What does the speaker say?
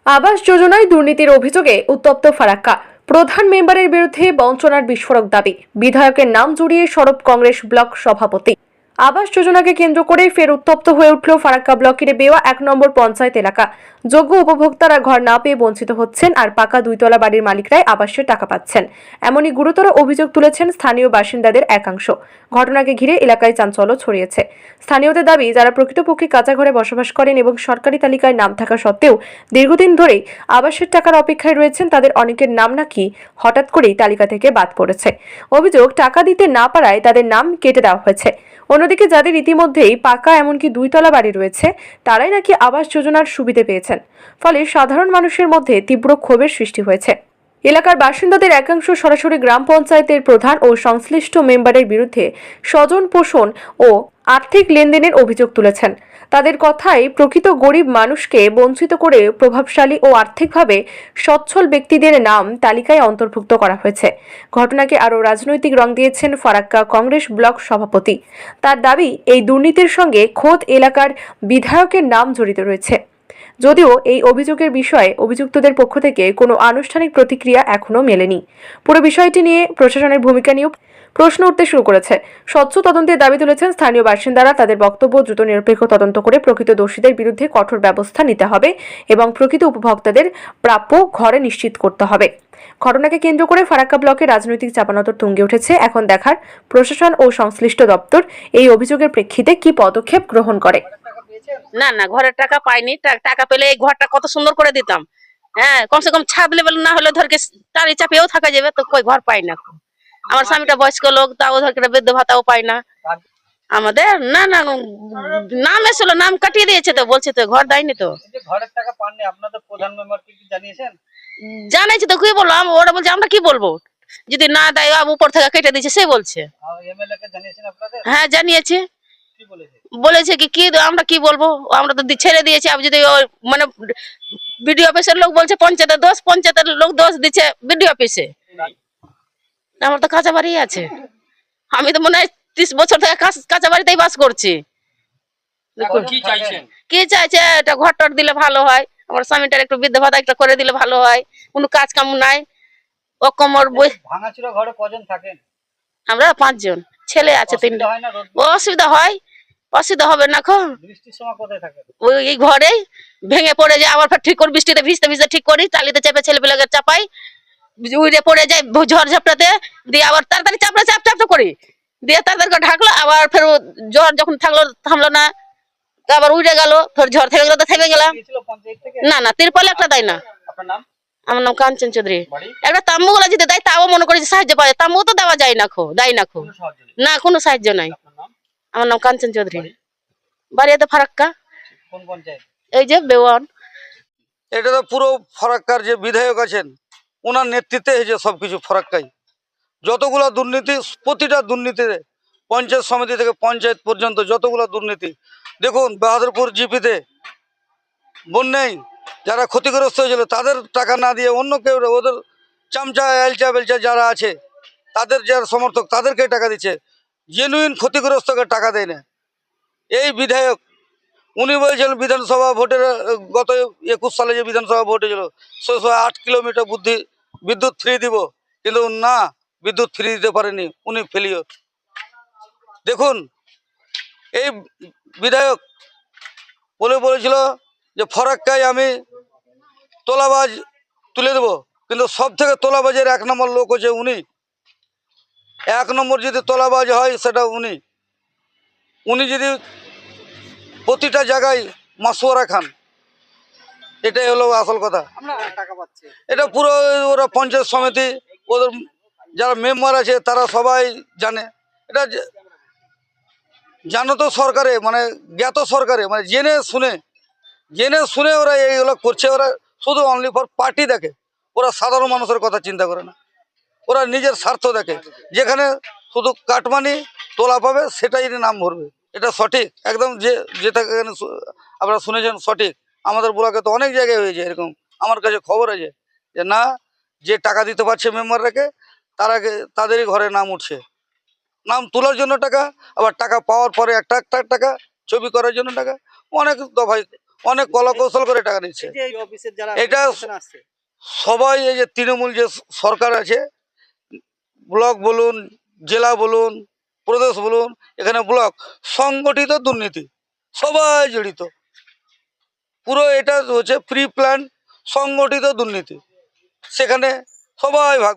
আবাস যোজনায় দুর্নীতির অভিযোগে উত্তপ্ত ফারাক্কা। প্রধান মেম্বারের বিরুদ্ধে বঞ্চনার বিস্ফোরক দাবি। বিধায়কের নাম জড়িয়ে সরব কংগ্রেস ব্লক সভাপতি। আবাস যোজনাকে কেন্দ্র করে ফের উত্তপ্ত হয়ে উঠল ফারাক্কা ব্লকের বেওয়া 1 নম্বর পঞ্চায়েত এলাকা। যোগ্য উপভোক্তারা ঘর না পেয়ে বঞ্চিত হচ্ছেন, আর পাকা দুইতলা বাড়ির মালিকরাই আবাসের টাকা পাচ্ছেন। এমনই গুরুতর অভিযোগ তুলেছেন স্থানীয় বাসিন্দাদের একাংশ। ঘটনাকে ঘিরে এলাকায় চাঞ্চল্য ছড়িয়েছে। স্থানীয়দের দাবি, যারা প্রকৃতপক্ষে কাঁচা ঘরে বসবাস করেন এবং সরকারি তালিকায় নাম থাকা সত্ত্বেও দীর্ঘদিন ধরেই আবাসের টাকার অপেক্ষায় রয়েছেন, তাদের অনেকের নাম নাকি হঠাৎ করেই তালিকা থেকে বাদ পড়েছে। অভিযোগ, টাকা দিতে না পারায় তাদের নাম কেটে দেওয়া হয়েছে। অন্যদিকে যাদের ইতিমধ্যেই পাকা এমনকি দুইতলা বাড়ি রয়েছে, তারাই নাকি আবাস যোজনার সুবিধা পেয়েছেন। ফলে সাধারণ মানুষের মধ্যে তীব্র ক্ষোভের সৃষ্টি হয়েছে। এলাকার বাসিন্দাদের একাংশ সরাসরি গ্রাম পঞ্চায়েতের প্রধান ও সংশ্লিষ্ট মেম্বারের বিরুদ্ধে স্বজন পোষণ ও আর্থিক লেনদেনের অভিযোগ তুলেছেন। তাদের কথায়, প্রকৃত গরিব মানুষকে বঞ্চিত করে প্রভাবশালী ও আর্থিকভাবে সচ্ছল ব্যক্তিদের নাম তালিকায় অন্তর্ভুক্ত করা হয়েছে। ঘটনাকে আরও রাজনৈতিক রং দিয়েছেন ফারাক্কা কংগ্রেস ব্লক সভাপতি। তার দাবি, এই দুর্নীতির সঙ্গে খোদ এলাকার বিধায়কের নাম জড়িত রয়েছে। যদিও এই অভিযোগের বিষয়ে অভিযুক্তদের পক্ষ থেকে কোনো আনুষ্ঠানিক প্রতিক্রিয়া এখনো মেলেনি। পুরো বিষয়টি নিয়ে প্রশাসনের ভূমিকা নিয়েও প্রশ্ন উঠতে শুরু করেছে। স্বচ্ছ তদন্তের দাবি তুলেছেন স্থানীয় বাসিন্দারা। তাদের বক্তব্য, দ্রুত নিরপেক্ষ তদন্ত করে প্রকৃত দোষীদের বিরুদ্ধে কঠোর ব্যবস্থা নিতে হবে এবং প্রকৃত উপভোক্তাদের প্রাপ্য ঘরে নিশ্চিত করতে হবে। ঘটনাকে কেন্দ্র করে ফারাক্কা ব্লকে রাজনৈতিক চাপানোতর তুঙ্গে উঠেছে। এখন দেখার, প্রশাসন ও সংশ্লিষ্ট দপ্তর এই অভিযোগের প্রেক্ষিতে কি পদক্ষেপ গ্রহণ করে। না না, ঘরের টাকা পাইনি। টাকা পেলে এই ঘরটা কত সুন্দর করে দিতাম। হ্যাঁ, কমসে কম ছাদ লেভেল না হলে ধরকে টালি চাপিয়েও থাকা যাবে, তো কই ঘর পাই না। আমার স্বামীটা বয়স্ক লোক, তাও ধরকে বৃদ্ধ ভাতাও পাই না আমাদের। না না, নাম এসেছিল, নাম কাটিয়ে দিয়েছে, তো বলছে তো ঘর দেয়নি। তো ঘরের টাকা পাননি, আপনাদের প্রধান মেম্বারকে কি জানিয়েছেন? জানাইছি তো, কি বলবো ওরা বলছে আমরা কি বলবো, যদি না দেয় উপর থেকে কেটে দিচ্ছে সে বলছে। এমএলএ কে জানিয়েছেন আপনাদের? হ্যাঁ জানিয়েছি। কি বলেছে? বলেছে কি আমরা কি বলবো, আমরা তো ছেড়ে দিয়েছি। আবার যদি মানে বিডিও অফিসের লোক বলছে পঞ্চায়েতের দোষ, পঞ্চায়েতের লোক দোষ দিচ্ছে বিডিও অফিসে। আমার তো কাঁচা বাড়ি আছে, আমি তো মনে হয় 30 বছর থেকে কাঁচা বাড়িতেই বাস করছি। কি চাইছে, এটা ঘর টর দিলে ভালো হয়, আমার স্বামীটার একটু বৃদ্ধ ভাতা একটা করে দিলে ভালো হয়। কোনো কাজ কাম নাই, ও কোমর বই। ভাঙাচুরা ঘরে কজন থাকেন? আমরা 5 জন, ছেলে আছে 3টা। অসুবিধা হয়, অসুবিধা হবে না। বৃষ্টির সময় কোথায় থাকেন? এই ঘরেই ভেঙে পড়ে যায়, আবার ঠিক করি, বৃষ্টিতে ভিজতে ভিজতে ঠিক করি, টালিতে চেপে ছেলেপিলাকে চাপাই, উড়ে পড়ে যায় ঝড় ঝাপটাতে, দিয়ে আবার তাড়াতাড়ি চাপড়া চাপ চাপ করি, দিয়ে তাড়াতাড়ি করে ঢাকলো। আবার ফের ঝড় যখন থামলো না, আবার উড়ে গেল, ফের ঝড় থেমে গেল তো থেমে গেলাম। না না, তিরপল একটা দেয় না। আমার নাম কাঞ্চন চৌধুরী। একটা তাম্বু গুলা যদি দেয় তাও মনে করি সাহায্য পাওয়া যায়, তাম্বু তো দেওয়া যায় না, দেয় না, না কোনো সাহায্য নাই। আমার নাম কাঞ্চন চৌধুরী, বাড়িতে ফারাক্কা। কোন পঞ্চায়েত? এই যে বেওয়ান। এটা তো পুরো ফারাক্কার যে বিধায়ক আছেন, ওনার নেতৃত্বে এই যে সবকিছু ফারাক্কাই যতগুলো দুর্নীতি, প্রতিটা দুর্নীতিতে পঞ্চায়েত সমিতি থেকে পঞ্চায়েত পর্যন্ত যতগুলো দুর্নীতি। দেখুন বাহাদুরপুর জিপিতে বন্যায় যারা ক্ষতিগ্রস্ত হয়েছিল, তাদের টাকা না দিয়ে অন্য কেউ, ওদের চামচা এলচা বেলচা যারা আছে, তাদের যারা সমর্থক, তাদেরকে টাকা দিচ্ছে। জেনুইন ক্ষতিগ্রস্তকে টাকা দেয় না। এই বিধায়ক উনি বলছেন বিধানসভা ভোটের, গত 21 সালে যে বিধানসভা ভোট হয়েছিল, 8 কিলোমিটার বিদ্যুৎ ফ্রি দিব, কিন্তু না, বিদ্যুৎ ফ্রি দিতে পারেনি, উনি ফেলিওর। দেখুন এই বিধায়ক বলেছিল যে ফারাক্কায় আমি তোলাবাজ তুলে দেব, কিন্তু সব থেকে তোলাবাজের 1 নম্বর লোক হচ্ছে উনি। 1 নম্বর যদি তোলাবাজ হয় সেটা উনি যদি প্রতিটা জায়গায় মাসুয়ারা খান, এটাই হলো আসল কথা। এটা পুরো ওরা পঞ্চায়েত সমিতি, ওদের যারা মেম্বার আছে তারা সবাই জানে। এটা জানো তো সরকারে, মানে জ্ঞাত সরকারে, মানে জেনে শুনে ওরা এইগুলো করছে। ওরা শুধু অনলি ফর পার্টি দেখে, ওরা সাধারণ মানুষের কথা চিন্তা করে না। ওরা নিজের স্বার্থ দেখে, যেখানে শুধু কাটমানি তোলা পাবে সেটাই নাম ভরবে। এটা সঠিক একদম, যেটা আপনারা শুনেছেন সঠিক। আমাদের ব্লকে তো অনেক জায়গায় হয়েছে এরকম, আমার কাছে খবর আছে যে না, যে টাকা দিতে পারছে মেম্বাররাকে, তাদেরই ঘরে নাম উঠছে। নাম তোলার জন্য টাকা, আবার টাকা পাওয়ার পরে একটা টাকা, ছবি করার জন্য টাকা, অনেক দফায় অনেক কলাকৌশল করে টাকা নিচ্ছে। এই যে এই অফিসের যারা এটা ভেরিফিকেশন আসছে, সবাই এই যে তৃণমূল যে সরকার আছে, ব্লক বলুন, জেলা বলুন, প্রদেশ বলুন, এখানে ব্লক সংগঠিত দুর্নীতি, সবাই জড়িত। পুরো এটা হচ্ছে প্রি প্ল্যান সংগঠিত দুর্নীতি, সেখানে সবাই ভাগ